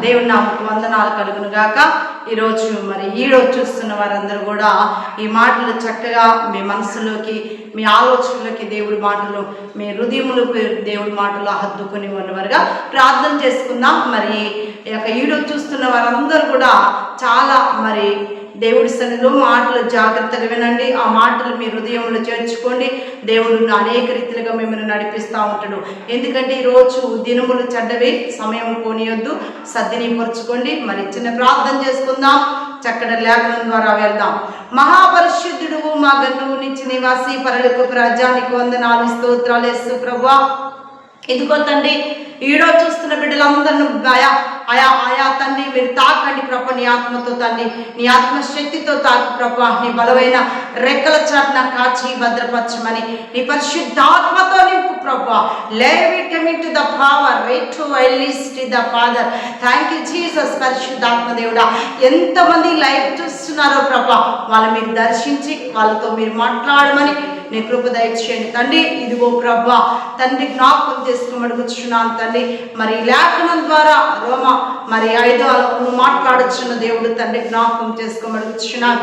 దేవుని నామకు వందనాలు కలుగును గాక. ఈరోజు ఈరోజు చూస్తున్న వారందరూ కూడా ఈ మాటలు చక్కగా మీ మనసులోకి, మీ ఆలోచనలోకి దేవుడి మాటలు, మీ హృదయములకు దేవుడి మాటలు హద్దుకొని ఉన్నవారుగా ప్రార్థన చేసుకుందాం. ఈరోజు చూస్తున్న వారందరూ కూడా చాలా దేవుడి సన్నిధిలో మాటలు జాగ్రత్తగా వినండి. ఆ మాటలు మీ హృదయంలో చేర్చుకోండి. దేవుడు అనేక రీతిలుగా మిమ్మల్ని నడిపిస్తూ ఉంటాడు. ఎందుకంటే ఈరోజు దినములు చెడ్డవి, సమయం పోనీయొద్దు, సద్వినియోగపరచుకోండి. చిన్న ప్రార్థన చేసుకుందాం, చక్కటి లేఖనం ద్వారా వెళ్దాం. మహాపరిశుద్ధుడు, మా గన్నువు నిత్య నివాసి, పరలోకపు రాజ్యానికి వందనాలు, స్తోత్రాలు యేసు ప్రభువా. ఇదిగో తండ్రి, ఈరోజు చూస్తున్న బిడ్డలందరినీ ఆయా తండ్రి మీరు తాకండి ప్రభ, నీ ఆత్మతో తండ్రి, నీ ఆత్మశక్తితో తాకి ప్రభ, నీ బలమైన రెక్కల చాటున కాచి భద్రపరచమని నీ పరిశుద్ధాత్మతో నింపు ప్రభ. Let it come into the power, right to release the Father. Thank you Jesus. పరిశుద్ధాత్మ దేవుడా, ఎంతమంది లైవ్ చూస్తున్నారో ప్రభ, వాళ్ళు మీరు దర్శించి వాళ్ళతో మీరు మాట్లాడమని నీ కృప దయచేయండి తండ్రి. ఇదిగో ప్రభ తండ్రి, జ్ఞాపకం చేసుకోమడుగుచున్నాను తండ్రి. లేఖనం ద్వారా రోమ 5 మాట్లాడుచున్న దేవుడు తండ్రి, జ్ఞాపకం చేసుకోమడుగుచున్నాను.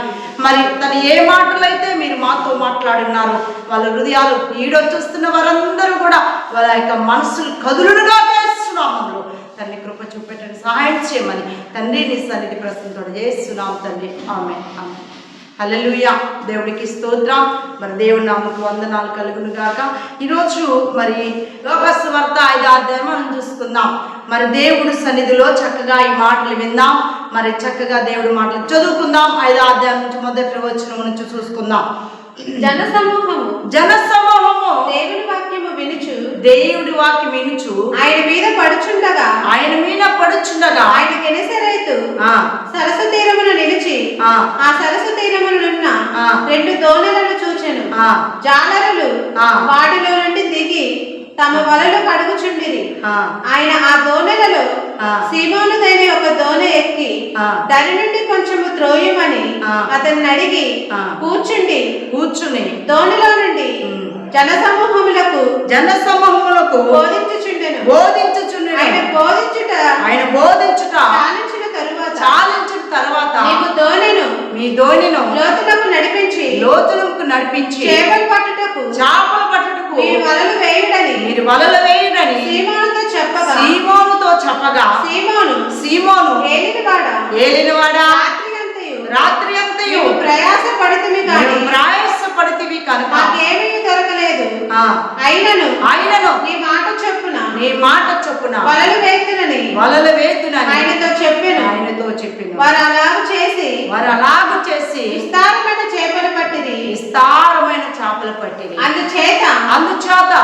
తను ఏ మాటలైతే మీరు మాతో మాట్లాడున్నారు, వాళ్ళ హృదయాలు ఈడో చూస్తున్న వారందరూ కూడా వాళ్ళ యొక్క మనసులు కదులుగా చేస్తున్నాము తండ్రి. కృప చూపెట్టండి, సహాయం చేయమని తండ్రి నీ సన్నిధి ప్రశ్నతో చేస్తున్నాం తండ్రి. ఆమేన్ ఆమేన్. హల్లెలూయా. దేవుడికి స్తోత్రం. దేవుని నామకు వందనాలు కలుగును గాక. ఈరోజు లోకాసు సువార్త 5వ అధ్యాయం మనం చూసుకుందాం. దేవుడి సన్నిధిలో చక్కగా ఈ మాటలు విందాం. చక్కగా దేవుడి మాటలు చదువుకుందాం. 5వ అధ్యాయం నుంచి మొదటి వచనం నుంచి చూసుకుందాం. జనసమూహము దేవుడి వాక్యం వినుచు ఆయన మీద పడుచుండగా ఆయన గెనెసరేతు సరస్సు తీరమున నిలిచి ఆ సరస్సు తీరమునున్న 2 దోణలను చూచెను. జాలరులు వాటిలో నుండి దిగి తమ వలలు కడుగుచుండిరి. ఆయన ఆ దోణెలలో సీమోనుదైన ఒక దోణె ఎక్కి దాని నుండి కొంచెము త్రోయమని అతన్ని అడిగి కూర్చుని దోణిలో నుండి జనసమూహములకు బోధించుచుండెను. ఆయన బోధించుట చాలించిన తరువాత మీ దోణిను లోతులకు నడిపించి చేపలు పట్టుటకు మీరు వలలు వేయుడని సీమోనుతో చెప్పగా సీమోను ఏలినవాడా రాత్రి అంతయు ప్రయాస పడితివి కనుక నాకేమీ దొరకలేదు. అయినను నీ మాట చొప్పున వలలు వేతునని ఆయనతో చెప్పెను. వారు అలాగు చేసి విస్తారమైన చేపలు పట్టిరి. అందుచేత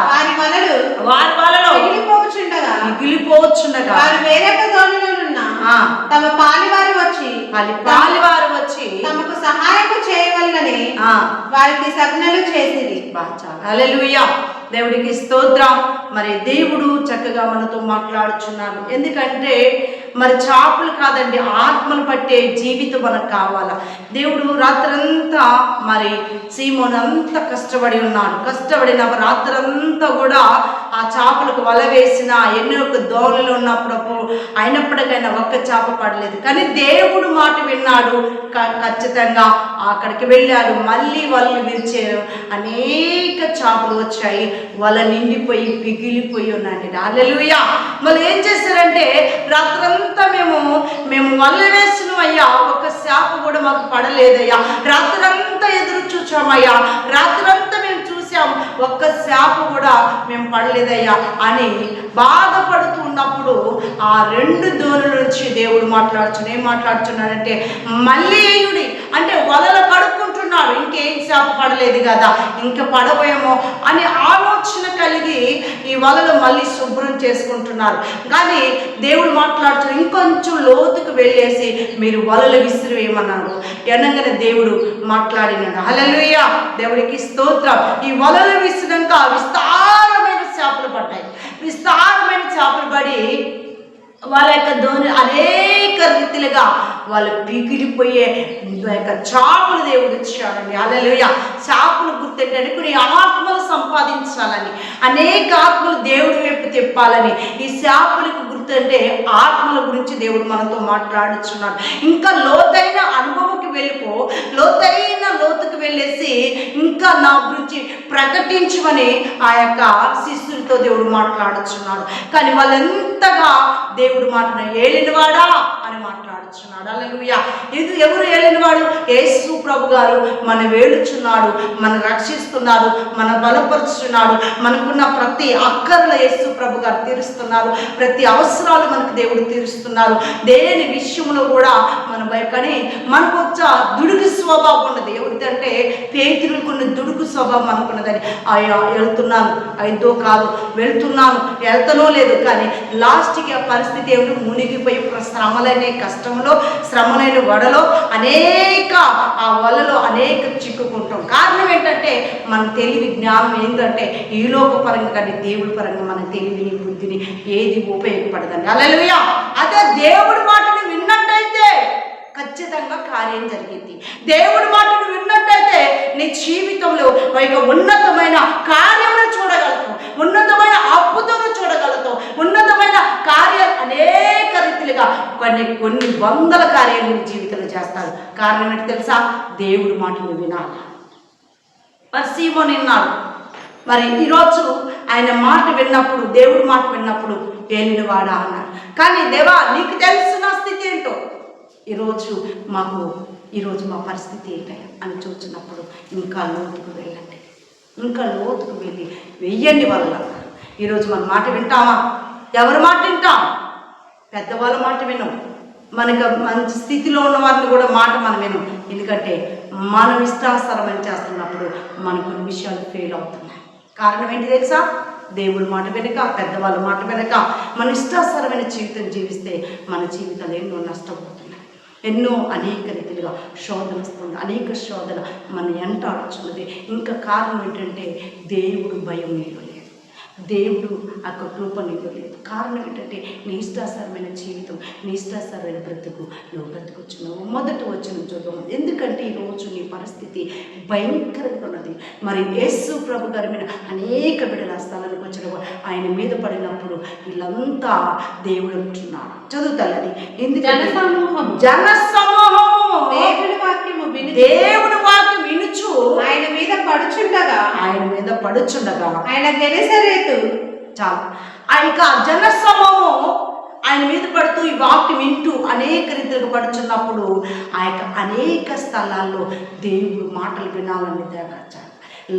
వారి వలలు మిగిలిపోవచ్చుండగా వారు వేరొక దోణిలోనున్న తమ పాలివారు వచ్చి తమకు సహాయం చేయవలనని వారికి సజ్ఞలు చేసిరి. హల్లెలూయా. దేవుడికి స్తోత్రం. దేవుడు చక్కగా మనతో మాట్లాడుచున్నాడు. ఎందుకంటే చేపలు కాదండి, ఆత్మలు పట్టే జీవితం మనకు కావాలా. దేవుడు రాత్రంతా సీమోను అంతా కష్టపడి ఉన్నాడు. కష్టపడిన రాత్రంతా కూడా ఆ చేపలకు వల వేసిన ఎన్నో దోణులు ఉన్నప్పుడు అయినప్పటికైనా ఒక్క చేప పడలేదు. కానీ దేవుడు మాట విన్నాడు. ఖచ్చితంగా అక్కడికి వెళ్ళాడు. మళ్ళీ వాళ్ళు విరిచారు. అనేక చేపలు వచ్చాయి. వల నిండిపోయి పిగిలిపోయి ఉన్నాయండి. హల్లెలూయా. ఏం చేశారంటే రాత్రంతా మేము వల్ల వేసినవయ్యా, ఒక చేప కూడా మాకు పడలేదయ్యా. రాత్రంతా ఎదురు చూసామయ్యా, రాత్రంతా మేము చూసాం, ఒక్క చేప కూడా మేము పడలేదయ్యా అని బాధపడుతూ ఉన్నప్పుడు ఆ 2 దోణుల నుంచి దేవుడు ఏం మాట్లాడుతున్నాడంటే మళ్ళీ వేయుడి అంటే వలలు కడుక్కుంటున్నాడు. ఇంకేం చేప పడలేదు కదా, ఇంకా పడవేమో అని ఆలోచన కలిగి ఈ వలలు మళ్ళీ శుభ్రం చేసుకుంటున్నారు. కానీ దేవుడు మాట్లాడుతూ ఇంకొంచెం లోతుకు వెళ్ళేసి మీరు వలలు విసిరివేయమన్నాడు. అనగానే దేవుడు మాట్లాడినాడు. హల్లెలూయా. దేవుడికి స్తోత్రం. ఈ వలలు విసిరాక విస్తారమైన చేపలు పడ్డాయి. విస్తారమైన చేపలు పడి వాళ్ళ యొక్క దోణి అనేక రీతిలుగా వాళ్ళు పిగిలిపోయే చేపలు దేవుడు ఇచ్చాడండి. హల్లెలూయా. చేపలు గుర్తెట్టండి, కొన్ని ఆత్మలు సంపాదించాలని, అనేక ఆత్మలు దేవుడి వైపు తిప్పాలని ఈ చేపలకు అంటే ఆత్మల గురించి దేవుడు మనతో మాట్లాడుచున్నాడు. ఇంకా లోతైన అనుభవంకి వెళ్ళిపో, లోతుకు వెళ్ళేసి ఇంకా నా గురించి ప్రకటించమని ఆ యొక్క శిష్యులతో దేవుడు మాట్లాడుచున్నాడు. కానీ వాళ్ళెంతగా దేవుడు మాటను ఏలినవాడా అని మాట్లాడుచున్నాడు. హల్లెలూయా. ఇది ఎవరు ఏలినవాడు? యేసు ప్రభు గారు మన వేడుచున్నాడు, మన రక్షిస్తున్నాడు, మన బలపరుచున్నాడు. మనకున్న ప్రతి అక్కర్ల యేసు ప్రభు గారు తీరుస్తున్నారు. ప్రతి అవసరాలు మనకు దేవుడు తీరుస్తున్నారు. దేని విషయంలో కూడా మన భయకని మనకు వచ్చా దుడుకు స్వభావం ఉన్నది. ఎవరిదంటే పేతురుకున్న దుడుకు స్వభావం అనుకున్నదని, అయ్యా వెళ్తున్నాను, అయితో కాదు, వెళ్తున్నాను, వెళ్తానో లేదు, కానీ లాస్ట్కి ఆ పరిస్థితి ఏమిటి? మునిగిపోయి శ్రమలనే కష్టంలో, శ్రమలైన వడలో అనేక ఆ వలలో అనేక చిక్కుకుంటాం. కారణం ఏంటంటే మన తెలివి జ్ఞానం ఏంటంటే ఈ లోక పరంగా కానీ దేవుడి పరంగా మన తెలివిని బుద్ధిని ఏది ఉపయోగపడదండి. హల్లెలూయా. అదే దేవుడి మాటని విన్నట్టయితే ఖచ్చితంగా కార్యం జరిగింది. దేవుడి మాటను విన్నట్టయితే నీ జీవితంలో ఒక ఉన్నతమైన కార్యమును చూడగలుగుతావు, ఉన్నతమైన అద్భుతాలను చూడగలుగుతావు, ఉన్నతమైన కార్యాలు అనేక రీతిలుగా కొన్ని వందల కార్యాలు నీ జీవితంలో చేస్తాడు. కారణం ఏంటి తెలుసా? దేవుడి మాటను వినాలి. సీమోను విన్నాడు. మరి ఈరోజు ఆయన మాట విన్నప్పుడు, దేవుడి మాట విన్నప్పుడు ఏలినవాడా అన్నాడు. కానీ దేవా నీకు తెలిసిన స్థితి ఏంటో, ఈరోజు మా పరిస్థితి ఏంటి అని చూసినప్పుడు ఇంకా లోతుకు వెళ్ళండి, ఇంకా లోతుకు వెళ్ళి వెయ్యండి వల్ల. ఈరోజు మన మాట వింటామా? ఎవరి మాట వింటాం? పెద్దవాళ్ళ మాట వినం. మనకు మంచి స్థితిలో ఉన్న వారిని కూడా మాట మనం వినం. ఎందుకంటే మనం ఇష్టానుసారమని చేస్తున్నప్పుడు మనం కొన్ని విషయాలు ఫెయిల్ అవుతున్నాయి. కారణం ఏంటి తెలుసా? దేవుడి మాట వెనక, పెద్దవాళ్ళ మాట వెనక మన ఇష్టానుసారమైన జీవితం జీవిస్తే మన జీవితాలు ఎన్నో నష్టపోతున్నాయి. ఎన్నో అనేక రీతిలుగా శోధన వస్తుంది, అనేక శోధన మన ఎంటాడుచున్నది. ఇంకా కారణం ఏంటంటే దేవుడు భయం నీలో లేదు, దేవుడు ఆ కృప నీలో లేదు. కారణం ఏంటంటే నీ ఇష్టాసారమైన జీవితం, నీ ఇష్టాసారమైన బ్రతుకు నువ్వు బ్రతుకొచ్చున్నావు. మొదట వచ్చిన చూద్దాం. ఎందుకంటే ఈరోజు నీ పరిస్థితి భయంకరంగా ఉన్నది. మరి యేసు ప్రభు గారి మీద అనేక బిడ్డల స్థలానికి వచ్చిన ఆయన మీద పడినప్పుడు వీళ్ళంతా దేవుడు అంటున్నాడు. చదువుతారు అది. ఎందుకంటే జన సమూహము దేవుడి వాక్యం వినుచు ఆయన మీద పడుచుండగా ఆయన గెనెసరేతు చాలు ఇక జన సమూహము ఆయన మీద పడుతూ ఈ వాక్యం వింటూ అనేక రీతిగా పడుచున్నప్పుడు ఆ యొక్క అనేక స్థలాల్లో దేవుడు మాటలు వినాలని దేవచ్చాడు.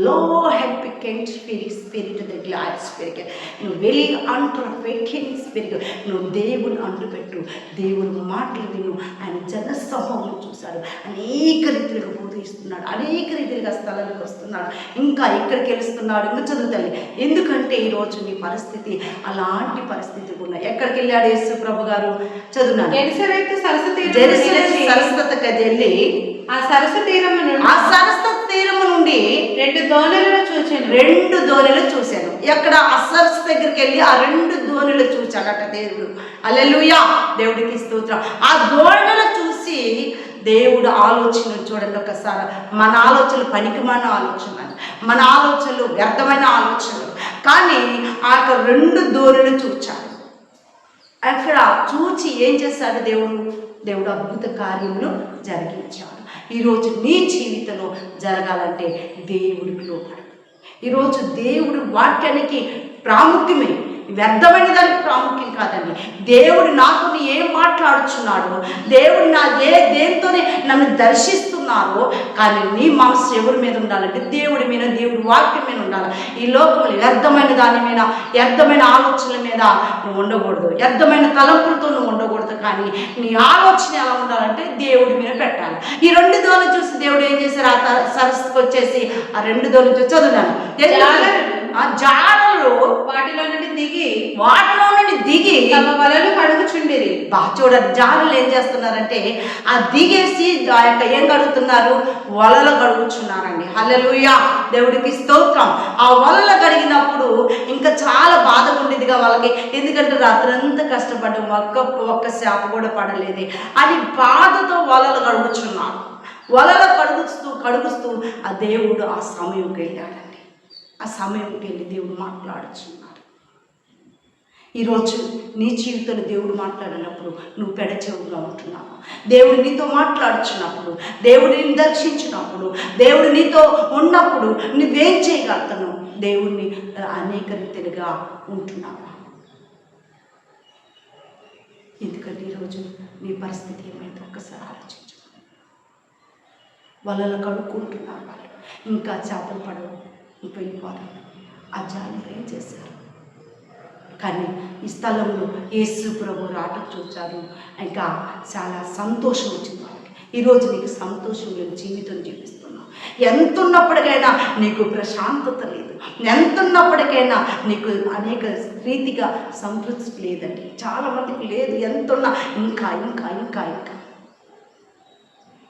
లో helping spirit the glad spirit. నువ్వు వెళ్ళి అంటున్న ఫెకింగ్ స్పిరిట్, నువ్వు దేవుని అంటుపెట్టు, దేవుని మాటలు విను. ఆయన జనసమూహం చూశాడు, అనేక రీతిగా బోధిస్తున్నాడు, అనేక రీతిగా స్థలాలకు వస్తున్నాడు. ఇంకా ఎక్కడికి వెళ్తున్నాడు? ఇంకా చదువుతాలి. ఎందుకంటే ఈరోజు నీ పరిస్థితి అలాంటి పరిస్థితి ఉన్నాయి. ఎక్కడికి వెళ్ళాడు యేసు ప్రభు గారు? చదువున్నాడు. సరస్వతికి వెళ్ళి ఆ సరస్సు తీరము నుండి రెండు దోణులు చూశాను. ఎక్కడ? ఆ సరస్సు దగ్గరికి వెళ్ళి ఆ రెండు దోణులు చూశాడట దేవుడు. హల్లెలూయా. దేవుడికి స్తోత్రం. ఆ దోణులు చూసి దేవుడు ఆలోచన చూడండి ఒకసారి. మన ఆలోచనలు పనికిమాలిన ఆలోచనలు, మన ఆలోచనలు వ్యర్థమైన ఆలోచనలు. కానీ ఆ రెండు దోణులు చూచాడు. అక్కడ చూచి ఏం చేశాడు దేవుడు అద్భుత కార్యములు జరిగించాడు. ఈరోజు నీ జీవితంలో జరగాలంటే దేవుడికి లోపడు. ఈరోజు దేవుడు వాక్యానికి ప్రాముఖ్యమే, వ్యర్థమైన దానికి ప్రాముఖ్యం కాదండి. దేవుడు నాతో ఏం మాట్లాడుచున్నాడో, దేవుడు దేనితోనే నన్ను దర్శిస్తున్నారో, కానీ నీ మనసు ఎవరి మీద ఉండాలంటే దేవుడి మీద, దేవుడి వాక్యం మీద ఉండాలి. ఈ లోకంలో వ్యర్థమైన దాని మీద, వ్యర్థమైన ఆలోచనల మీద నువ్వు ఉండకూడదు, వ్యర్థమైన తలంపులతో నువ్వు ఉండకూడదు. కానీ నీ ఆలోచన ఎలా ఉండాలంటే దేవుడి మీద పెట్టాలి. ఈ రెండు దోలు చూసి దేవుడు ఏం చేశారు? ఆ సరస్సుకు వచ్చేసి ఆ రెండు దోలు చూసి చదువున్నాను. ఆ జాలలు వాటిలో నుండి దిగి తమ వలలు కడుగుచుండిరి. చూడండి, జాలలు ఏం చేస్తున్నారంటే ఆ దిగేసి ఆ యొక్క ఏం కడుగుతున్నారు? వలలు కడుగుచున్నారండి. హల్లెలూయా. దేవుడికి స్తోత్రం. ఆ వలలు కడిగినప్పుడు ఇంకా చాలా బాధగా ఉండేదిగా వాళ్ళకి. ఎందుకంటే రాత్రంతా కష్టపడ్డం, ఒక్క శాప కూడా పడలేదు అని బాధతో వలలు కడుగుచున్నారు. వలలు కడుగుస్తూ ఆ దేవుడు ఆ సమయంకి వెళ్ళాడండి. ఆ సమయంకి వెళ్ళి దేవుడు మాట్లాడుచున్నాడు. ఈరోజు నీ జీవితంలో దేవుడు మాట్లాడినప్పుడు నువ్వు పెడచెవుగా ఉంటున్నావు. దేవుడు నీతో మాట్లాడుచున్నప్పుడు, దేవుడిని దర్శించినప్పుడు, దేవుడు నీతో ఉన్నప్పుడు నువ్వేం చేయగలుగుతాను? దేవుడిని అనేక రీతిలుగా ఉంటున్నావు. ఎందుకంటే ఈరోజు నీ పరిస్థితి ఏమైందో ఒక్కసారి ఆలోచించు. వలలు కడుక్కుంటున్నారు వాళ్ళు, ఇంకా చేపలు పడవు, వెళ్ళిపోతారు. ఆ జాలీలు ఏం చేశారు? కానీ ఈ స్థలంలో యేసు ప్రభు రాట చూచారు. ఇంకా చాలా సంతోషం వచ్చింది వాళ్ళకి. ఈరోజు నీకు సంతోషం లేని జీవితం జీవిస్తున్నావు. ఎంతున్నప్పటికైనా నీకు ప్రశాంతత లేదు, ఎంతున్నప్పటికైనా నీకు అనేక రీతిగా సంతృప్తి లేదండి. చాలామందికి లేదు. ఎంతున్నా ఇంకా ఇంకా ఇంకా ఇంకా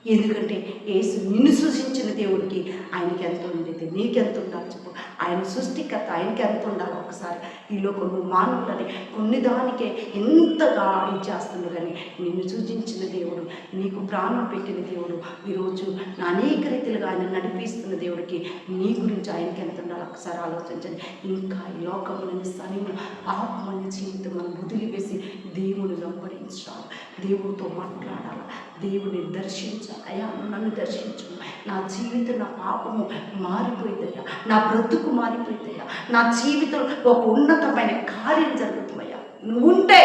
ఎందుకంటే యేసు నిన్ను సృష్టించిన దేవుడికి ఆయనకి ఎంత ఉండేది, నీకెంత ఉండాలి చెప్పు? ఆయన సృష్టికర్త, ఆయనకి ఎంత ఉండాలి? ఒకసారి ఈ లోకంలో మానవులని కొన్ని దానికే ఎంతగా ఇచ్చేస్తుంది. కానీ నిన్ను సృజించిన దేవుడు, నీకు ప్రాణం పెట్టిన దేవుడు, ఈరోజు అనేక రీతిలుగా ఆయన నడిపిస్తున్న దేవుడికి నీ గురించి ఆయనకి ఎంత ఉండాలి? ఒకసారి ఆలోచించండి. ఇంకా ఈ లోకంలోని సరైన పాపం అనే జీవితం మనం వదిలివేసి దేవుని వెంబడించాలి, దేవుడితో మాట్లాడాలి, దేవుడిని దర్శించాలి. అయ్యా నన్ను దర్శించు, నా జీవితం, నా పాపము మారిపోయిందయ్యా, నా బ్రతుకు మారిపోయిందయ్యా, నా జీవితం ఒక ఉన్నతమైన కార్యం జరుగుతుందయ్యా, నువ్వుంటే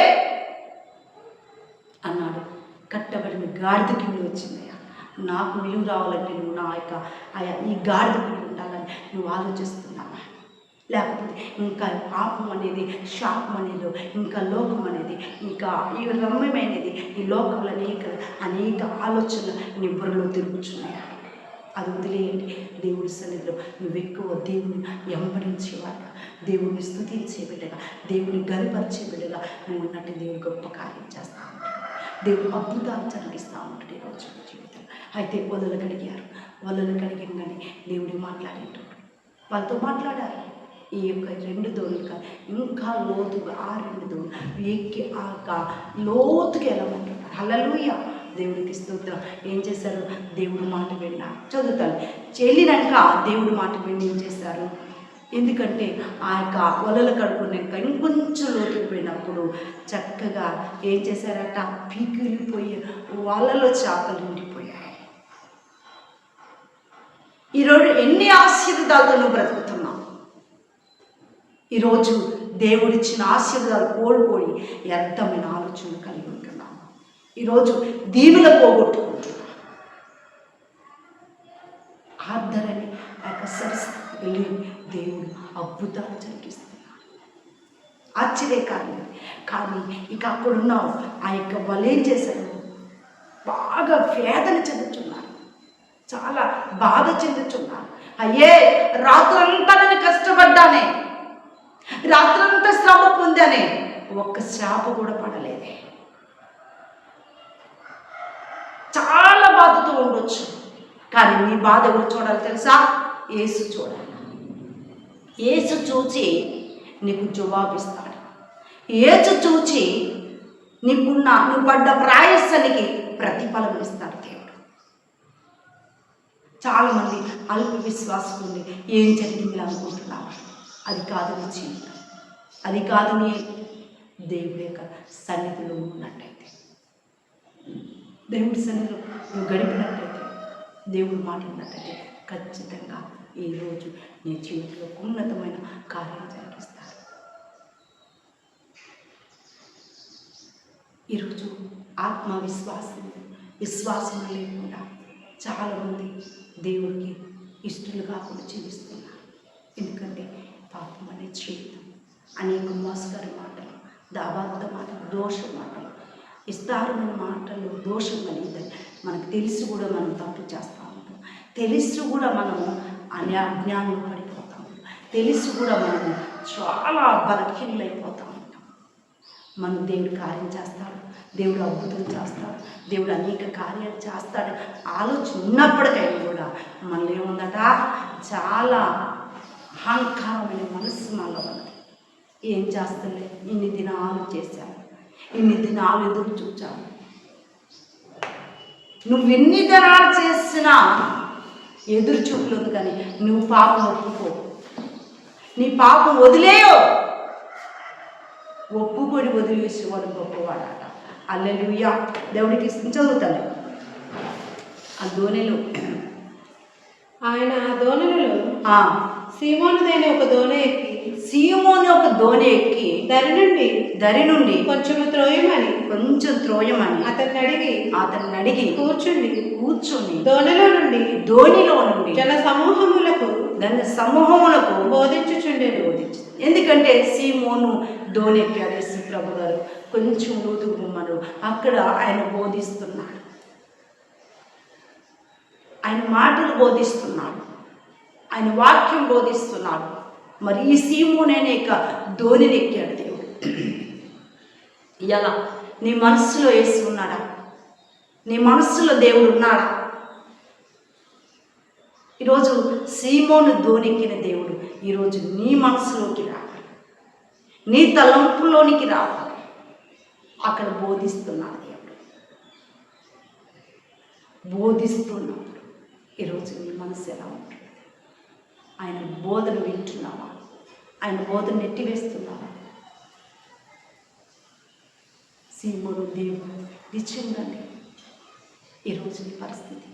అన్నాడు. కట్టబడిన గాడిదకి విలువ వచ్చిందయ్యా. నాకు విలువ రావాలంటే నువ్వు నా యొక్క ఈ గాడిదకి ఉండాలని నువ్వు ఆలోచిస్తున్నావా? లేకపోతే ఇంకా పాపం అనేది, శాపం అనేది, ఇంకా లోకం అనేది, ఇంకా ఈ రమ్యమైనది, ఈ లోకంలో అనేక ఆలోచనలు నీ బుర్రలో తిరుగుతున్నాయా? అది వదిలేయండి. దేవుడి సన్నిధిలో నువ్వు ఎక్కువ దేవుని వెంబడించేవాడుగా, దేవుడిని స్తుతించే బిడ్డగా, దేవుని గరిపరిచే బిడ్డగా నువ్వు ఉన్నట్టు దేవుడు గొప్ప కార్యం చేస్తూ ఉంటాడు. దేవుడు అద్భుతాలు జరిగిస్తూ ఉంటాడు ఈరోజు జీవితం. అయితే వలలు కడిగారు. వలలు కడిగినగానే దేవుడు మాట్లాడేటప్పుడు వాళ్ళతో మాట్లాడారు. ఈ యొక్క 2 దోణులు ఇంకా లోతుగా, ఆ 2 దోణులు ఎక్కి లోతుగా వెళ్ళమంటున్నారు. హల్లెలూయా, దేవుడికి స్తోత్రం. ఏం చేశారు? దేవుడు మాట విన్నారు. చదువుతాను. వెళ్ళినాక దేవుడు మాట విని ఏం చేశారు? ఎందుకంటే ఆ యొక్క వలలు కడుక్కున్నాక ఇంకొంచెం లోతుకు పోయినప్పుడు చక్కగా ఏం చేశారట? పీకిలిపోయి వలలో చేపలు ఉండిపోయాయి. ఈరోజు ఎన్ని ఆశీర్వాదాలతో నువ్వు బ్రతుకుతున్నావు? ఈరోజు దేవుడిచ్చిన ఆశీర్వాదాలు కోల్పోయి వ్యర్థమైన ఆలోచనలు కలిగి ఉంటున్నాం. ఈరోజు దీనులు పోగొట్టుకుంటున్నాం. ఆర్ధరని ఆ యొక్క సరస్సుకి వెళ్ళి దేవుడు అద్భుతాలు జరిగిస్తున్నాడు. ఆశ్చర్యకారణం. కానీ ఇక అక్కడున్నావు ఆ యొక్క వాళ్ళు ఏం చేశారు? బాగా వేదన చెందుతున్నారు, చాలా బాధ చెందుతున్నారు. అయ్యే రాత్రంతా నేను కష్టపడ్డానే, రాత్రంతా శ్రమ పొందానే, ఒక్క శాప కూడా పడలేదే. చాలా బాధతో ఉండొచ్చు, కానీ నీ బాధ ఎవరు చూడాలి తెలుసా? యేసు చూడాలి. యేసు చూచి నీకు జవాబిస్తాడు. యేసు చూచి నువ్వు పడ్డ ప్రయాసానికి ప్రతిఫలం ఇస్తాడు దేవుడు. చాలామంది అల్ప విశ్వాసం ఉంది. ఏం జరిగింది అనుకుంటున్నావు? అది కాదు నీ జీవితం, అది కాదు నీ దేవుడి యొక్క సన్నిధిలో ఉన్నట్టయితే, దేవుడి సన్నిధిలో నువ్వు గడిపినట్టయితే, దేవుడు మాట్లాడినట్టయితే ఖచ్చితంగా ఈరోజు నీ జీవితంలో ఉన్నతమైన కార్యం జరిగిస్తారు. ఈరోజు విశ్వాసం లేకుండా చాలామంది దేవుడికి ఇష్టలు కాకుండా జీవిస్తున్నారు. ఎందుకంటే పాపం అనే జీవితం, అనేక మోసగారి మాటలు, అబద్ధ మాటలు, దోష మాటలు, విస్తారమైన మాటలు, దోషం అనేదని మనకు తెలిసి కూడా మనం తప్పు చేస్తూ ఉంటాం. తెలిసి కూడా మనము అజ్ఞానంలో పడిపోతూ ఉంటాం. తెలిసి కూడా మనము చాలా బలహీనలైపోతూ ఉంటాం. మనం దేవుడు కార్యం చేస్తాడు, దేవుడు అద్భుతం చేస్తాడు, దేవుడు అనేక కార్యాలు చేస్తాడు ఆలోచన ఉన్నప్పటికైనా కూడా మనలో ఏముందట? చాలా అహంకారమైన మనస్సు మనలో ఉన్నది. ఏం చేస్తలే, ఇన్ని దినాలు చేశాను, ఇన్ని దినాలు ఎదురు చూచాను. నువ్వు ఎన్ని దినాలు చేసినా ఎదురు చూపులేదు. కానీ నువ్వు పాపం ఒప్పుకో, నీ పాపం వదిలేయో, ఎన్నుకొని వదిలేసేవాడు గొప్పవాడట. హల్లెలూయా. దేవుడికి చదువుతాను. ఆ దోణిలో ఆయన ఆ దోణిలో ఆ సీమోనుదైన ఒక దోణి ఎక్కి సీమోను ఒక దోణి ఎక్కి దరి నుండి కొంచెం త్రోయమని అతన్ని అడిగి కూర్చుని దోణిలో నుండి జన సమూహములకు బోధించుచుండెను. ఎందుకంటే సీమోను దోణి ఎక్కాడు. యేసు ప్రభు గారు కొంచెం లోతుకు బొమ్మను అక్కడ ఆయన బోధిస్తున్నాడు, ఆయన మాటలు బోధిస్తున్నాడు, ఆయన వాక్యం బోధిస్తున్నాడు. మరి ఈ సీమోనైన ధోనిని ఎక్కాడు దేవుడు. ఇలా నీ మనస్సులో యేసు ఉన్నాడా? నీ మనస్సులో దేవుడు ఉన్నాడా? ఈరోజు సీమోను ధోనెక్కిన దేవుడు ఈరోజు నీ మనసులోకి రావాలి, నీ తలంపులోనికి రావాలి. అక్కడ బోధిస్తున్నాడు దేవుడు. బోధిస్తున్నప్పుడు ఈరోజు నీ మనసు ఎలా ఉంటుంది? ఆయన బోధన వింటున్నావా? ఆయన బోధన నెట్టివేస్తున్నావా? సీమోను దేవుడు నిజంగానే ఈరోజు నీ పరిస్థితి.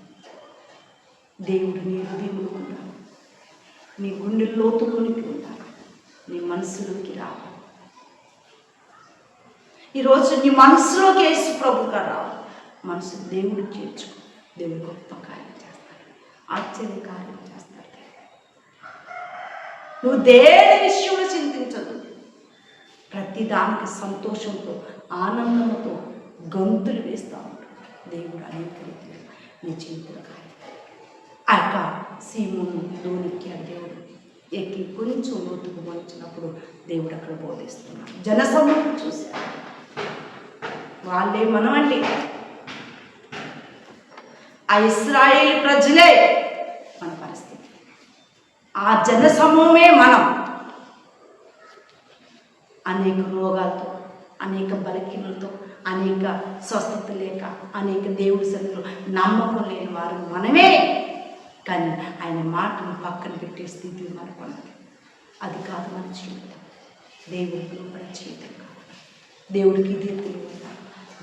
దేవుడు నీ హృదయంలో ఉన్నాడు, నీ గుండె లోతులోనికి ఉంటాడు, నీ మనసులోకి రావాలి. ఈరోజు నీ మనసులోకి యేసు ప్రభుగా రావాలి. మనసు దేవుడు చేర్చుకో. దేవుడు గొప్ప కార్యం చేస్తాడు, ఆశ్చర్య కార్యం చేస్తాడు. నువ్వు దేని విషయంలో చింతించదు. ప్రతి దానికి సంతోషంతో ఆనందంతో గంతులు వేస్తూ ఉంటాడు దేవుడు. అనేక రీతిలో నీ జీవితంలో కార్యం. ఆ యొక్క సీమోను ధోనెక్కాడు దేవుడు. ఎక్కి కొంచెం లోతుకు వచ్చినప్పుడు దేవుడు అక్కడ బోధిస్తున్నాడు. జనసమూహం చూశాడు. వాళ్ళే మనమండి, ఆ ఇశ్రాయేలు ప్రజలే మన పరిస్థితి. ఆ జనసమూహమే మనం. అనేక రోగాలతో, అనేక బలహీనలతో, అనేక స్వస్థత లేక, అనేక దేవుడి సన్నిధిలో నమ్మకం లేని వారు మనమే. కానీ ఆయన మాటను పక్కన పెట్టే స్థితి మనకు ఉన్నది. అది కాదు మన జీవితం. దేవుడికి లోపల జీవితం కాదు. దేవుడికి ఇదే తెలియదు.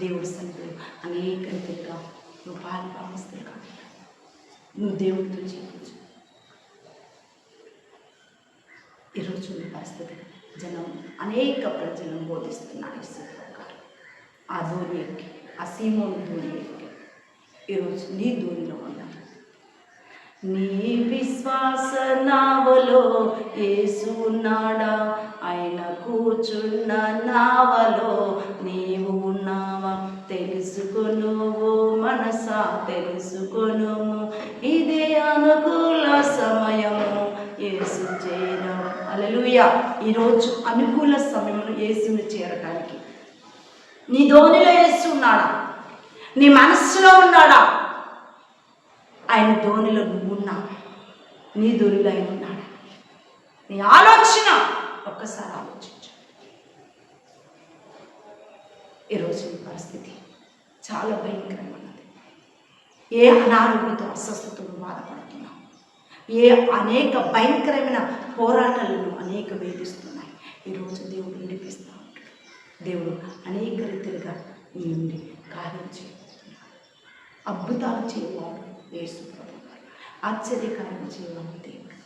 దేవుడి సన్నిధిలో అనేక రీతిగా నువ్వు పాల్పొందుతావు కాదు. నువ్వు దేవుడితో జీవించు. ఈరోజు నీ పరిస్థితి జనం అనేక ప్రజలను బోధిస్తున్నాడు గారు. ఆ ధోని ఎక్కి, ఆ సీమోను ధోని ఎక్కి ఈరోజు నీ ధోనిలో ఉన్నాడు. నీ విశ్వాస నావలో యేసు ఉన్నాడా? ఆయన కూర్చున్న నావలో నీవు ఉన్నావా? తెలుసుకొను మనసా, తెలుసుకొను. ఇదే అనుకూల సమయము యేసు చేరం. హల్లెలూయా. ఈరోజు అనుకూల సమయంలో యేసుని చేరటానికి నీ ధోనిలో యేసు ఉన్నాడా? నీ మనస్సులో ఉన్నాడా? ఆయన ధోనిలో నువ్వు ఉన్నావు. నీ ధోనిలో ఆయన ఉన్నాడా? నీ ఆలోచన ఒక్కసారి ఆలోచించు. ఈరోజు నీ పరిస్థితి చాలా భయంకరమైనది. ఏ అనారోగ్యంతో అస్వస్థతను బాధపడుతున్నావు? ఏ అనేక భయంకరమైన పోరాటాలను అనేక వేధిస్తున్నాయి. ఈరోజు దేవుడు విడిపిస్తూ ఉంటాడు. దేవుడు అనేక రీతిలుగా నీ నుండి కార్యం చేయబోతున్నాడు. అద్భుతాలు చేయవాడు యేసు ప్రభువు గారు. ఆశ్చర్యకార్యం చేయవాడు దేవుడు.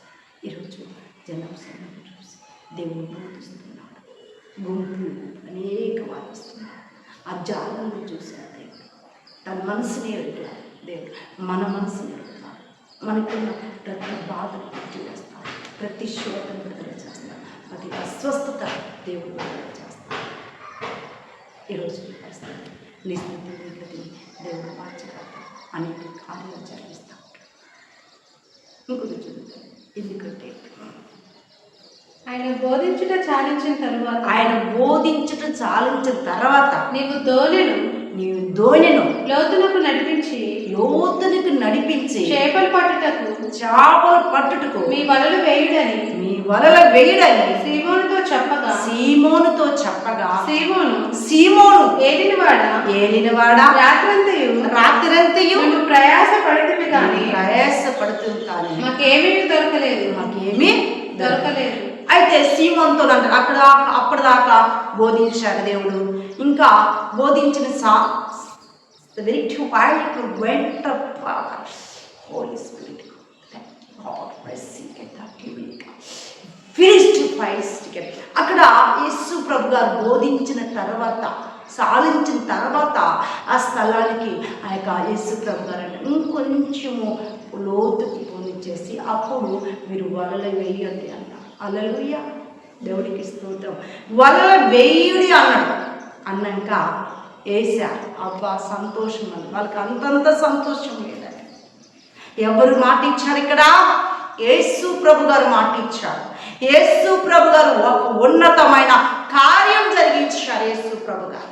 ఈరోజు జనం సన్నిధిని చూసి దేవుడు బోధిస్తున్నాడు. గుంపులు అనేక వాదిస్తున్నాడు. ఆ జాలను చూశాడు దేవుడు. తన మనసుని ఎరుగుతాడు దేవుడు. మన మనసుని ఎరుగుతాడు. మనకున్న ప్రతి బాధను తీర్చేస్తాడు. ప్రతి శోకను విడుదల చేస్తాడు. ప్రతి అస్వస్థత దేవుడు విడుదల చేస్తాడు. ఈరోజు నీ పరిస్థితి, నీ స్థితిని దేవుడు మార్చగలడు. అనేక కార్యాలు జరిగిస్తూ ఉంటాడు. ఇంకొక చదువుతాడు. ఎందుకంటే ఆయన బోధించుట చాలించిన తర్వాత నీవు ధోనిను లోతునకు నడిపించి చేపలు పట్టుటకు మీ వలలు వేయుడని సీమోనుతో చెప్పగా సీమోను ఏలినవాడా రాత్రంతయు ప్రయాస పడుతుంది కానీ మాకేమీ దొరకలేదు. అయితే సీమోనుతో అంటారు అక్కడ అప్పటిదాకా బోధించాడు దేవుడు. ఇంకా బోధించిన అక్కడ యేసు ప్రభు గారు బోధించిన తర్వాత సాధించిన తర్వాత ఆ స్థలానికి ఆ యొక్క యేసు ప్రభు గారు అంటే ఇంకొంచెము లోతుకు పోనిచ్చేసి అప్పుడు మీరు వలలు వేయండి అన్నారు. హల్లెలూయా, దేవుడికి స్తోత్రం. వలలు వేయుడి అన్నాడు. అన్నాక వేశారు. అబ్బా సంతోషం అని వాళ్ళకి అంతంత సంతోషం లేదండి. ఎవరు మాట ఇచ్చారు ఇక్కడ? యేసు ప్రభు గారు మాట ఇచ్చారు. యేసు ప్రభు గారు ఒక ఉన్నతమైన కార్యం జరిగించారు. యేసు ప్రభు గారు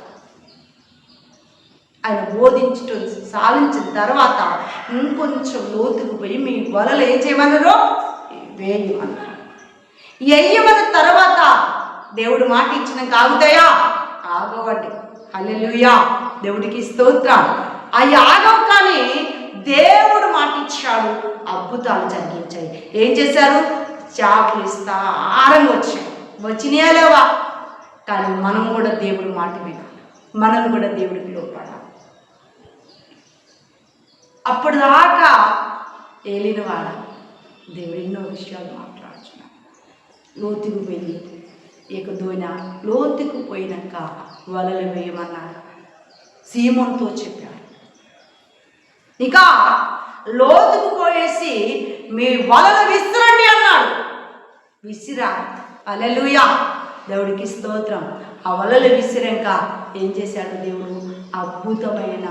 ఆయన బోధించడం సాధించిన తర్వాత ఇంకొంచెం లోతుకు పోయి మీ వలలు ఏం చేయమన్నారో వేయమన్నారు. వేయమన్న తర్వాత దేవుడు మాట ఇచ్చినాక ఆగుతాయా? ఆగవండి. హల్లెలూయా, దేవుడికి స్తోత్రం. అవి ఆగవు. కానీ దేవుడు మాట ఇచ్చాడు, అద్భుతాలు జరిగించాయి. ఏం చేశారు? చేపలు విస్తారంగా వచ్చాయి. వచ్చినాయా లేవా? కానీ మనం కూడా దేవుడి మాట వినాలి. మనం కూడా దేవుడికి లోపడాలి. అప్పటిదాకా ఏలినవాడ దేవుడు ఎన్నో విషయాలు మాట్లాడుతున్నాడు. లోతుకు పోయి ఏకదోయిన లోతుకు పోయినాక వలలు వేయమన్నాడు. సీమోనుతో చెప్పాడు. ఇక లోతుకు పోయేసి మీ వలలు విసిరండి అన్నాడు. విసిరాడు. హల్లెలూయా, దేవుడికి స్తోత్రం. ఆ వలలు విసిరాక ఏం చేశాడు దేవుడు? అద్భుతమైన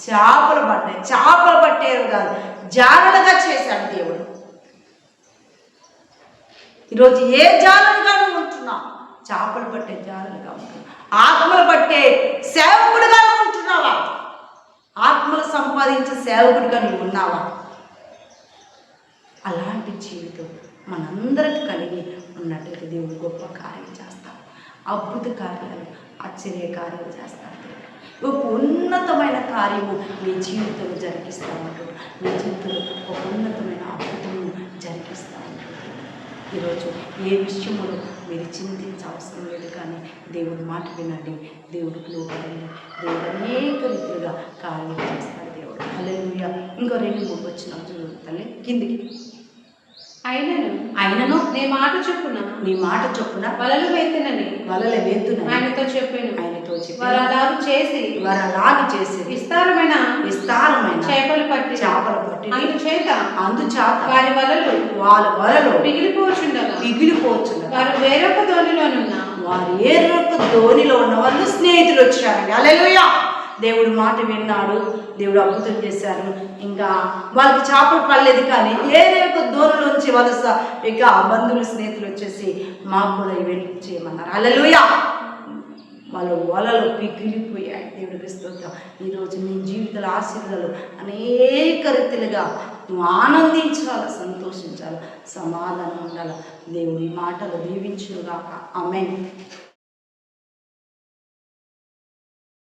చేపలు పట్టాయి. చేపలు పట్టేరు కాదు, జాలలుగా చేశాడు దేవుడు. ఈరోజు ఏ జాలలుగా నువ్వు ఉంటున్నావు? చేపలు పట్టే జాలలుగా ఉంటున్నావు. ఆత్మలు పట్టే సేవకుడిగా ఉంటున్నావా? ఆత్మలు సంపాదించే సేవకుడిగా నువ్వు ఉన్నావా? అలాంటి జీవితం మనందరికి కలిగి ఉన్నట్లయితే దేవుడు గొప్ప కార్యం చేస్తాడు. అద్భుత కార్యాలు, ఆశ్చర్య కార్యాలు చేస్తాడు. ఒక ఉన్నతమైన కార్యము మీ జీవితంలో జరిగిస్తూ ఉంటాడు. మీ జీవితంలో ఒక ఉన్నతమైన అద్భుతము జరిగిస్తూ ఉంటాడు. ఈరోజు ఏ విషయంలో మీరు చింతించవసరం లేదు. కానీ దేవుడి మాట వినండి, దేవుడికి లోపడండి. దేవుడు అనేక రీతిగా కార్యం చేస్తాడు దేవుడు. హల్లెలూయా. ఇంకో 2-3 వచ్చిన తల్లి కిందికి. ఆయనను నీ మాట చొప్పున వలలు వేతునని ఆయనతో చెప్పాను. వారు అలాగు చేసి విస్తారమైన చేపలు పట్టి అందుచేత వారి వలలు పిగిలిపోవచ్చుండగా వారు వేరొక దోణిలో ఉన్న వాళ్ళు స్నేహితులు వచ్చారండి. హల్లెలూయా, దేవుడు మాట విన్నాడు. దేవుడు అద్భుతం చేశారు. ఇంకా వాళ్ళకి చేపలు పడలేదు. కానీ ఏదో ఒక దూరంలోంచి వలస ఇక బంధువులు స్నేహితులు వచ్చేసి మాకు కూడా వెళ్ళి చేయమన్నారు. హల్లెలూయా, వాళ్ళ వలలు పిగిలిపోయాయి. దేవుడికి స్తోత్రం. ఈరోజు నీ జీవితాల ఆశీర్వాదాలు అనేక రీతిలుగా నువ్వు ఆనందించాలి, సంతోషించాలి, సమాధానం ఉండాలి. దేవుడి మాటలు దీవించుగాక. ఆమేన్.